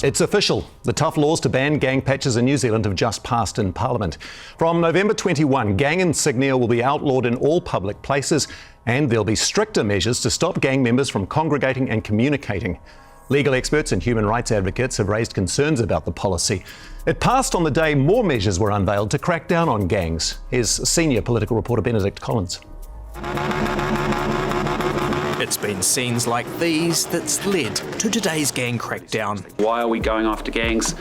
It's official. The tough laws to ban gang patches in New Zealand have just passed in Parliament. From November 21, gang insignia will be outlawed in all public places, and there'll be stricter measures to stop gang members from congregating and communicating. Legal experts and human rights advocates have raised concerns about the policy. It passed on the day more measures were unveiled to crack down on gangs. Here's senior political reporter Benedict Collins. It's been scenes like these that's led to today's gang crackdown. Why are we going after gangs?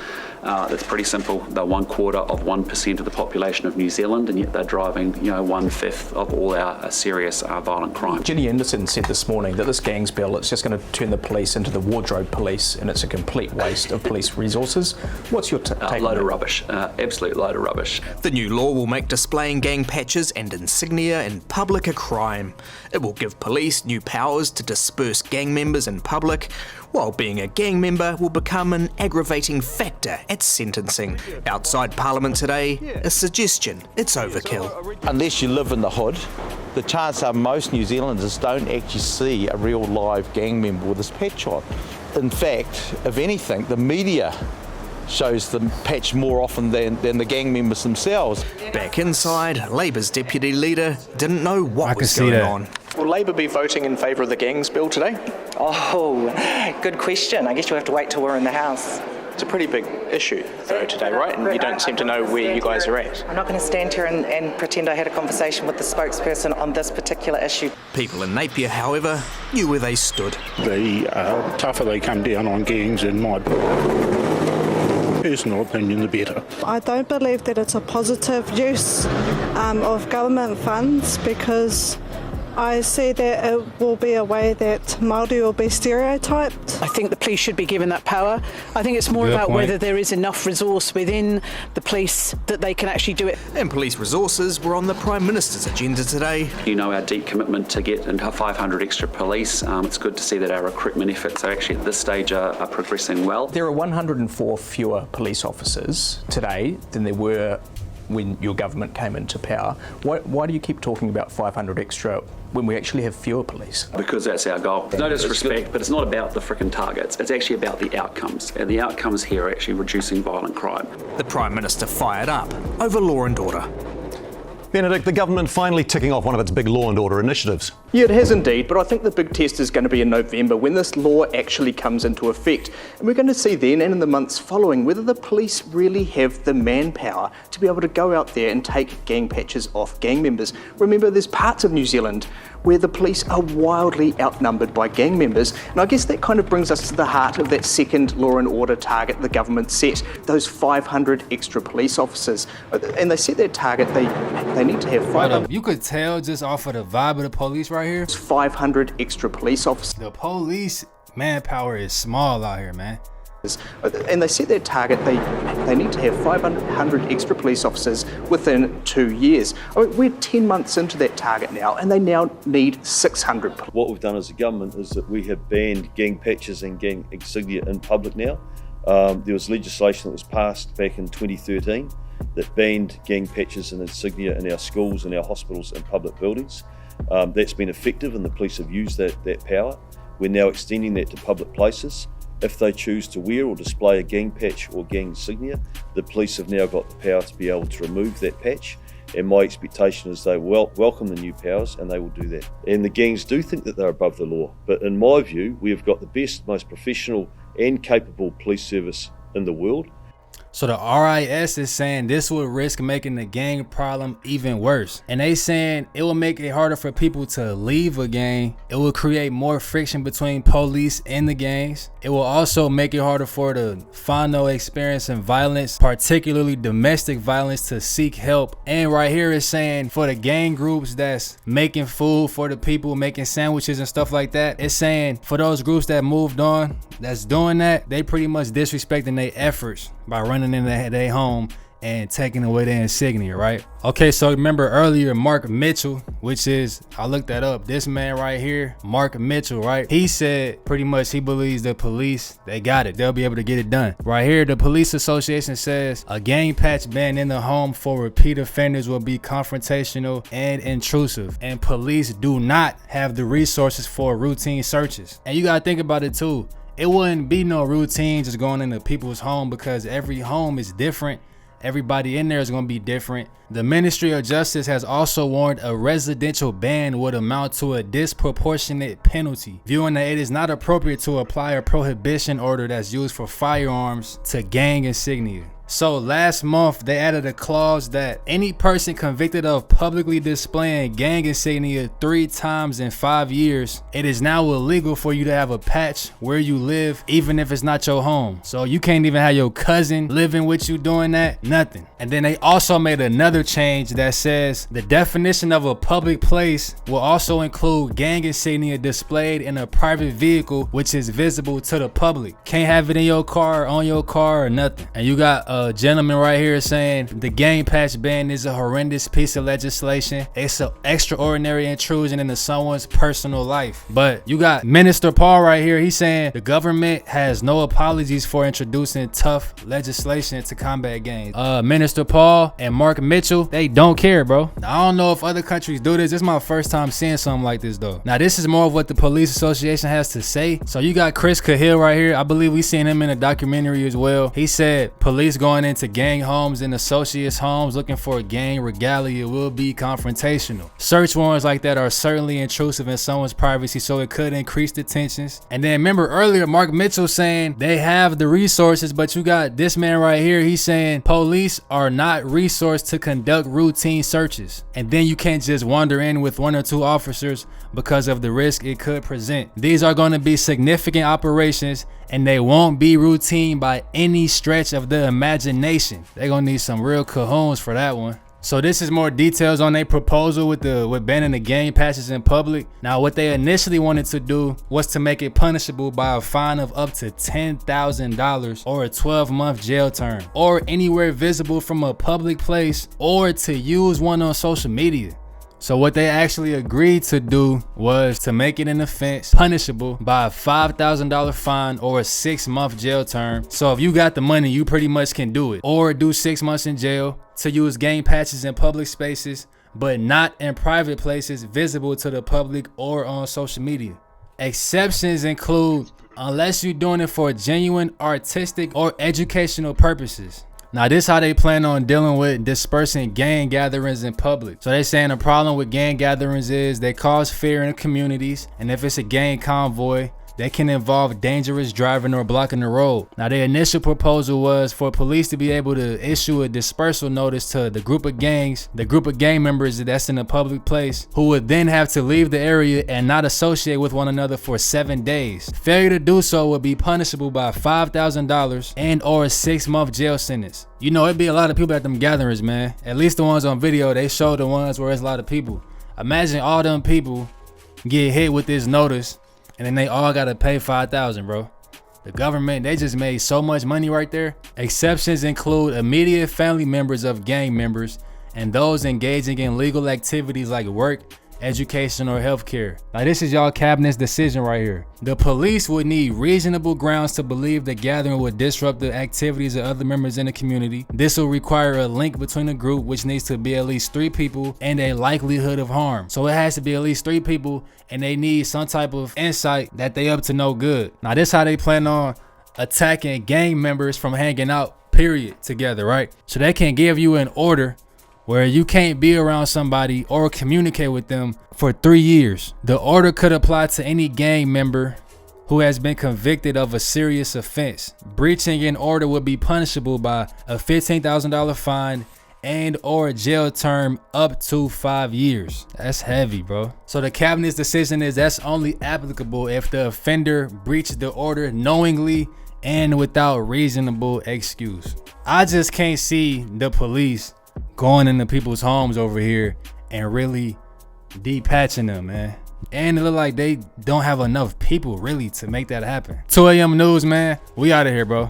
It's pretty simple. They're 1/4% of the population of New Zealand, and yet they're driving, 1/5 of all our serious violent crime. Ginny Anderson said this morning that this gangs bill, it's just going to turn the police into the wardrobe police, and it's a complete waste of police resources. What's your take on that? Load of rubbish. Absolute load of rubbish. The new law will make displaying gang patches and insignia in public a crime. It will give police new powers to disperse gang members in public, while being a gang member will become an aggravating factor at sentencing. Outside Parliament today, a suggestion it's overkill. Unless you live in the hood, the chances are most New Zealanders don't actually see a real live gang member with this patch on. In fact, if anything, the media shows the patch more often than the gang members themselves. Back inside, Labour's deputy leader didn't know what was going on. Will Labour be voting in favour of the gangs bill today? Oh, good question. I guess you'll have to wait till we're in the House. It's a pretty big issue, though, today, right? And you don't seem to know where you guys are at. I'm not going to stand here and pretend I had a conversation with the spokesperson on this particular issue. People in Napier, however, knew where they stood. The tougher they come down on gangs, in my personal opinion, the better. I don't believe that it's a positive use of government funds, because I see that it will be a way that Māori will be stereotyped. I think the police should be given that power. I think it's more about whether there is enough resource within the police that they can actually do it. And police resources were on the Prime Minister's agenda today. You know our deep commitment to get into 500 extra police. It's good to see that our recruitment efforts are actually at this stage are progressing well. There are 104 fewer police officers today than there were when your government came into power. Why do you keep talking about 500 extra when we actually have fewer police? Because that's our goal. No disrespect, but it's not about the frickin' targets. It's actually about the outcomes. And the outcomes here are actually reducing violent crime. The Prime Minister fired up over law and order. Benedict, the government finally ticking off one of its big law and order initiatives. Yeah, it has indeed, but I think the big test is going to be in November when this law actually comes into effect. And we're going to see then and in the months following whether the police really have the manpower to be able to go out there and take gang patches off gang members. Remember, there's parts of New Zealand where the police are wildly outnumbered by gang members. And I guess that kind of brings us to the heart of that second law and order target the government set, those 500 extra police officers. And they set that target, they need to have 500. You could tell just off of the vibe of the police right here. 500 extra police officers. The police manpower is small out here, man. And they set their target, they need to have 500 extra police officers within 2 years. I mean, we're 10 months into that target now, and they now need 600. What we've done as a government is that we have banned gang patches and gang insignia in public now. There was legislation that was passed back in 2013 that banned gang patches and insignia in our schools and our hospitals and public buildings. That's been effective, and the police have used that power. We're now extending that to public places. If they choose to wear or display a gang patch or gang insignia, the police have now got the power to be able to remove that patch. And my expectation is they will welcome the new powers, and they will do that. And the gangs do think that they're above the law. But in my view, we have got the best, most professional and capable police service in the world. So the RIS is saying this will risk making the gang problem even worse. And they saying it will make it harder for people to leave a gang. It will create more friction between police and the gangs. It will also make it harder for the whānau experiencing violence, particularly domestic violence, to seek help. And right here is saying for the gang groups that's making food for the people, making sandwiches and stuff like that, it's saying for those groups that moved on, that's doing that, they pretty much disrespecting their efforts by running into their home and taking away their insignia, right? Okay, so remember earlier, Mark Mitchell, which is, I looked that up, this man right here, Mark Mitchell, right? He said pretty much he believes the police, they got it. They'll be able to get it done. Right here, the police association says a gang patch ban in the home for repeat offenders will be confrontational and intrusive. And police do not have the resources for routine searches. And you gotta think about it too. it wouldn't be no routine just going into people's home, because every home is different. Everybody in there is going to be different. The Ministry of Justice has also warned a residential ban would amount to a disproportionate penalty, viewing that it is not appropriate to apply a prohibition order that's used for firearms to gang insignia. So last month, they added a clause that any person convicted of publicly displaying gang insignia 3 times in 5 years, it is now illegal for you to have a patch where you live, even if it's not your home. So you can't even have your cousin living with you doing that, nothing. And then they also made another change that says the definition of a public place will also include gang insignia displayed in a private vehicle which is visible to the public. Can't have it in your car, on your car, or nothing. And you got a gentleman right here saying the gang patch ban is a horrendous piece of legislation. It's an extraordinary intrusion into someone's personal life. But you got Minister Paul right here. He's saying the government has no apologies for introducing tough legislation to combat gangs. Minister Paul and Mark Mitchell, they don't care, bro. I don't know if other countries do this. This is my first time seeing something like this, though. Now, this is more of what the police association has to say. So you got Chris Cahill right here. I believe we seen him in a documentary as well. He said police going into gang homes and associates' homes looking for gang regalia will be confrontational. Search warrants like that are certainly intrusive in someone's privacy, so it could increase the tensions. And then remember earlier, Mark Mitchell saying they have the resources, but you got this man right here. He's saying police are not resourced to conduct routine searches. And then you can't just wander in with 1 or 2 officers because of the risk it could present. These are going to be significant operations, and they won't be routine by any stretch of the imagination. They're gonna need some real cajones for that one. So this is more details on their proposal with banning the gang patches in public. Now, what they initially wanted to do was to make it punishable by a fine of up to $10,000 or a 12-month jail term, or anywhere visible from a public place, or to use one on social media. So what they actually agreed to do was to make it an offense punishable by a $5,000 fine or a 6-month jail term. So if you got the money, you pretty much can do it, or do 6 months in jail to use gang patches in public spaces, but not in private places visible to the public or on social media. Exceptions include unless you're doing it for genuine artistic or educational purposes. Now, this is how they plan on dealing with dispersing gang gatherings in public. So they're saying the problem with gang gatherings is they cause fear in the communities, and if it's a gang convoy, they can involve dangerous driving or blocking the road. Now, their initial proposal was for police to be able to issue a dispersal notice to the group of gang members that's in a public place, who would then have to leave the area and not associate with one another for 7 days. Failure to do so would be punishable by $5,000 and or a 6-month jail sentence. You know, it'd be a lot of people at them gatherings, man. At least the ones on video, they show the ones where there's a lot of people. Imagine all them people get hit with this notice, and then they all gotta pay $5,000, bro. The government, they just made so much money right there. Exceptions include immediate family members of gang members and those engaging in legal activities like work, education, or healthcare. Now, this is y'all cabinet's decision right here. The police would need reasonable grounds to believe the gathering would disrupt the activities of other members in the community. This will require a link between the group, which needs to be at least 3 people, and a likelihood of harm. So it has to be at least 3 people, and they need some type of insight that they up to no good. Now, this is how they plan on attacking gang members from hanging out, period, together, right? So they can give you an order where you can't be around somebody or communicate with them for 3 years. The order could apply to any gang member who has been convicted of a serious offense. Breaching an order would be punishable by a $15,000 fine and or a jail term up to 5 years. That's heavy, bro. So the cabinet's decision is that's only applicable if the offender breached the order knowingly and without reasonable excuse. I just can't see the police going into people's homes over here and really depatching them, man. And it look like they don't have enough people really to make that happen. 2 a.m. news, man. We out of here, bro.